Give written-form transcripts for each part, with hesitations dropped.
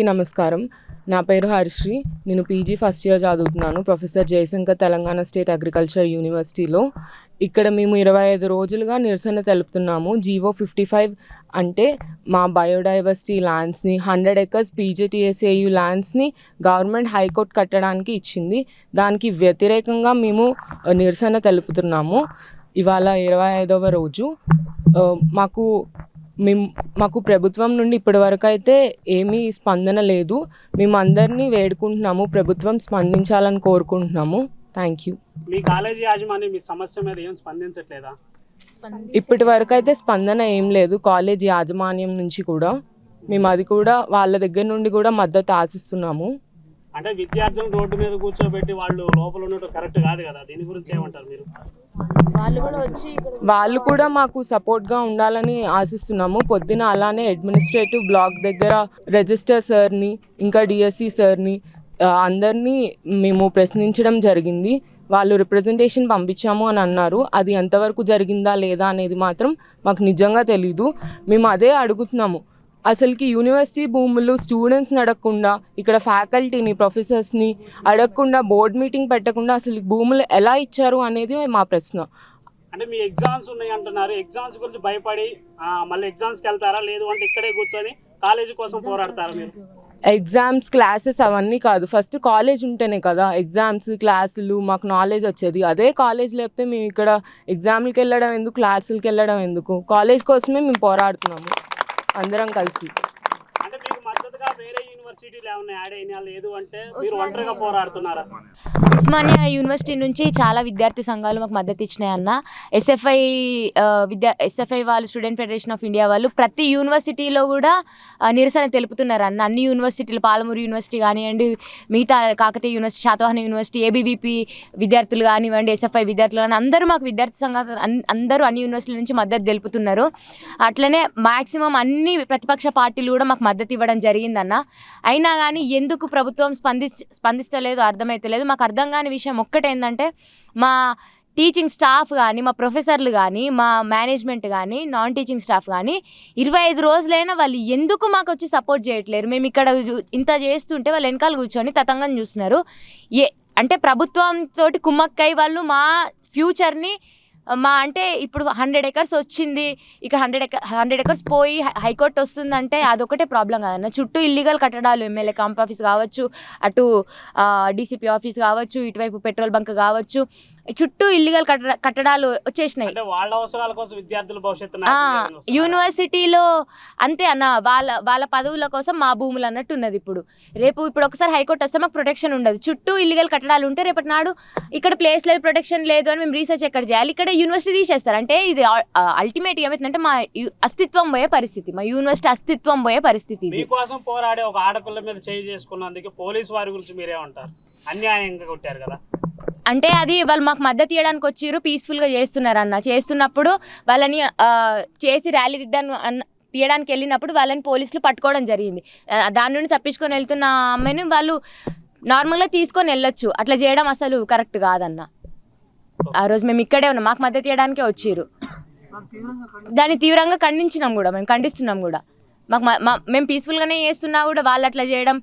అందరికీ నమస్కారం. నా పేరు హరిశ్రీ. నేను పీజీ ఫస్ట్ ఇయర్ చదువుతున్నాను professor Jayashankar Telangana state agriculture యూనివర్సిటీలో. ఇక్కడ మేము 25 రోజులుగా నిరసన తెలుపుతున్నాము. జీవో 55 అంటే మా బయోడైవర్సిటీ ల్యాండ్స్ని 100 acres పీజీటీఎస్ఏయు ల్యాండ్స్ని గవర్నమెంట్ హైకోర్టు కట్టడానికి ఇచ్చింది. దానికి వ్యతిరేకంగా మేము నిరసన తెలుపుతున్నాము. ఇవాళ 25వ రోజు. మాకు ప్రభుత్వం నుండి ఇప్పటివరకు అయితే ఏమీ స్పందన లేదు. మేము అందరినీ వేడుకుంటున్నాము, ప్రభుత్వం స్పందించాలని కోరుకుంటున్నాము. Thank you. మీ కాలేజీ యాజమాన్యం మీ సమస్య మీద ఏం స్పందించట్లేదా? ఇప్పటి వరకు అయితే స్పందన ఏం లేదు కాలేజీ యాజమాన్యం నుంచి కూడా. మేము అది కూడా వాళ్ళ దగ్గర నుండి కూడా మద్దతు ఆశిస్తున్నాము. అంటే విద్యార్థులను రోడ్డు మీద కూర్చోబెట్టి వాళ్ళు లోపల ఉన్నట్టు కరెక్ట్ కాదు కదా, దీని గురించి ఏమంటారు మీరు? వాళ్ళు కూడా మాకు సపోర్ట్గా ఉండాలని ఆశిస్తున్నాము. పొద్దున అలానే అడ్మినిస్ట్రేటివ్ బ్లాక్ దగ్గర రిజిస్టర్ సార్ని ఇంకా డిఎస్సి సార్ని అందరినీ మేము ప్రశ్నించడం జరిగింది. వాళ్ళు రిప్రజెంటేషన్ పంపించాము అని అన్నారు. అది ఎంతవరకు జరిగిందా లేదా అనేది మాత్రం మాకు నిజంగా తెలీదు. మేము అదే అడుగుతున్నాము. అసలుకి యూనివర్సిటీ భూములు స్టూడెంట్స్ని అడగకుండా, ఇక్కడ ఫ్యాకల్టీని ప్రొఫెసర్స్ని అడగకుండా, బోర్డ్ మీటింగ్ పెట్టకుండా అసలు భూములు ఎలా ఇచ్చారు అనేది మా ప్రశ్న. అంటే మీ ఎగ్జామ్స్ ఉన్నాయి అంటున్నారు, ఎగ్జామ్స్ గురించి భయపడి మళ్ళీ ఎగ్జామ్స్కి వెళ్తారా, లేదు అంటే ఇక్కడే కూర్చొని కాలేజీ కోసం పోరాడతారా మీరు? ఎగ్జామ్స్ క్లాసెస్ అవన్నీ కాదు, ఫస్ట్ కాలేజ్ ఉంటేనే కదా ఎగ్జామ్స్ క్లాసులు మాకు నాలెడ్జ్ వచ్చేది. అదే కాలేజ్ లేకపోతే మేము ఇక్కడ ఎగ్జామ్లకి వెళ్ళడం ఎందుకు, క్లాసులకి వెళ్ళడం ఎందుకు? కాలేజ్ కోసమే మేము పోరాడుతున్నాము అందరం కలిసి. అంటే మీకు మద్దతుగా వేరే యూనివర్సిటీలు ఏమైనా యాడ్ అయినా, లేదు అంటే మీరు ఒంటరిగా పోరాడుతున్నారా? ఉస్మానియా యూనివర్సిటీ నుంచి చాలా విద్యార్థి సంఘాలు మాకు మద్దతు ఇచ్చినాయి అన్న. ఎస్ఎఫ్ఐ వాళ్ళు, స్టూడెంట్ ఫెడరేషన్ ఆఫ్ ఇండియా వాళ్ళు ప్రతి యూనివర్సిటీలో కూడా నిరసన తెలుపుతున్నారు అన్న. అన్ని యూనివర్సిటీలు, పాలమూరు యూనివర్సిటీ కానివ్వండి, మిగతా Kakatiya university, Satavahana university, ABVP విద్యార్థులు కానివ్వండి, ఎస్ఎఫ్ఐ విద్యార్థులు కానీ అందరూ మాకు విద్యార్థి సంఘాలు అందరూ అన్ని యూనివర్సిటీల నుంచి మద్దతు తెలుపుతున్నారు. అట్లనే మ్యాక్సిమం అన్ని ప్రతిపక్ష పార్టీలు కూడా మాకు మద్దతు ఇవ్వడం జరిగిందన్న. అయినా కానీ ఎందుకు ప్రభుత్వం స్పందిస్తలేదు అర్థమైతలేదు. మాకు అర్థం కాని విషయం ఒక్కటేందంటే, మా టీచింగ్ స్టాఫ్ కానీ, మా ప్రొఫెసర్లు కానీ, మా మేనేజ్మెంట్ కానీ, నాన్ టీచింగ్ స్టాఫ్ కానీ 25 రోజులైనా వాళ్ళు ఎందుకు మాకు వచ్చి సపోర్ట్ చేయట్లేరు. మేము ఇక్కడ ఇంత చేస్తుంటే వాళ్ళు వెనకాల కూర్చొని తతంగం చూస్తున్నారు. అంటే ప్రభుత్వంతో కుమ్మక్కై వాళ్ళు మా ఫ్యూచర్ని అంటే ఇప్పుడు 100 acres వచ్చింది, ఇక్కడ 100 acres పోయి హైకోర్టు వస్తుందంటే అదొకటే ప్రాబ్లం కాదన్న. చుట్టూ ఇల్లీగల్ కట్టడాలు, ఎమ్మెల్యే క్యాంప్ ఆఫీస్ కావచ్చు, అటు డీసీపీ ఆఫీస్ కావచ్చు, ఇటువైపు పెట్రోల్ బంక్ కావచ్చు, చుట్టూ ఇల్లీగల్ కట్టడాలు వచ్చేసినాయి. యూనివర్సిటీలో అంతే అన్న, వాళ్ళ పదవుల కోసం మా భూములు అన్నట్టు ఉన్నది. ఇప్పుడు ఒకసారి హైకోర్టు వస్తే మాకు ప్రొటెక్షన్ ఉండదు. చుట్టూ ఇల్లీగల్ కట్టడాలు ఉంటే రేపటి నాడు ఇక్కడ ప్లేస్ లేదు, ప్రొటెక్షన్ లేదు అని మేము రీసెర్చ్ ఎక్కడ చేయాలి? ఇక్కడ యూనివర్సిటీ తీసేస్తారు. అంటే ఇది అల్టిమేట్ ఏమైతుందంటే మా అస్తిత్వం పోయే పరిస్థితి, మా యూనివర్సిటీ అస్తిత్వం పోయే పరిస్థితి. మీకోసం పోరాడే ఒక ఆడపిల్ల మీద చేయి చేసుకున్నందుకు పోలీసు వారి గురించి మీరేమంటారు? అన్యాయంగా కొట్టారు కదా. అంటే అది వాళ్ళు మాకు మద్దతు ఇవ్వడానికి వచ్చారు, పీస్ఫుల్గా చేస్తున్నారు అన్న. చేస్తున్నప్పుడు వాళ్ళని చేసి ర్యాలీ తీయడానికి వెళ్ళినప్పుడు వాళ్ళని పోలీసులు పట్టుకోవడం జరిగింది. దాని నుండి తప్పించుకొని వెళ్తున్న అమ్మాయిని వాళ్ళు నార్మల్గా తీసుకొని వెళ్ళొచ్చు. అట్లా చేయడం అసలు కరెక్ట్ కాదన్న. ఆ రోజు మేము ఇక్కడే ఉన్నాం, మాకు మద్దతు ఇవ్వడానికే వచ్చారు. దాన్ని తీవ్రంగా ఖండించినాం కూడా, మేము ఖండిస్తున్నాం కూడా. మేము పీస్ఫుల్గానే చేస్తున్నా కూడా వాళ్ళు అట్లా చేయడం,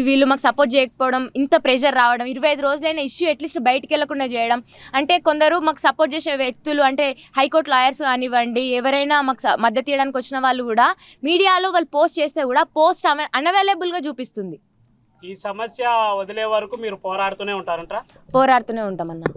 వీళ్ళు మాకు సపోర్ట్ చేయకపోవడం, ఇంత ప్రెషర్ రావడం, 25 రోజులైన ఇష్యూ అట్లీస్ట్ బయటికి వెళ్ళకుండా చేయడం. అంటే కొందరు మాకు సపోర్ట్ చేసే వ్యక్తులు, అంటే హైకోర్టు లాయర్స్ కానివ్వండి, ఎవరైనా మాకు మద్దతు ఇవ్వడానికి వచ్చిన వాళ్ళు కూడా మీడియాలో వాళ్ళు పోస్ట్ చేస్తే కూడా పోస్ట్ అన్అవైలబుల్గా చూపిస్తుంది. ఈ సమస్య వదిలే వరకు మీరు పోరాడుతూనే ఉంటారంటారా? పోరాడుతూనే ఉంటామన్నా.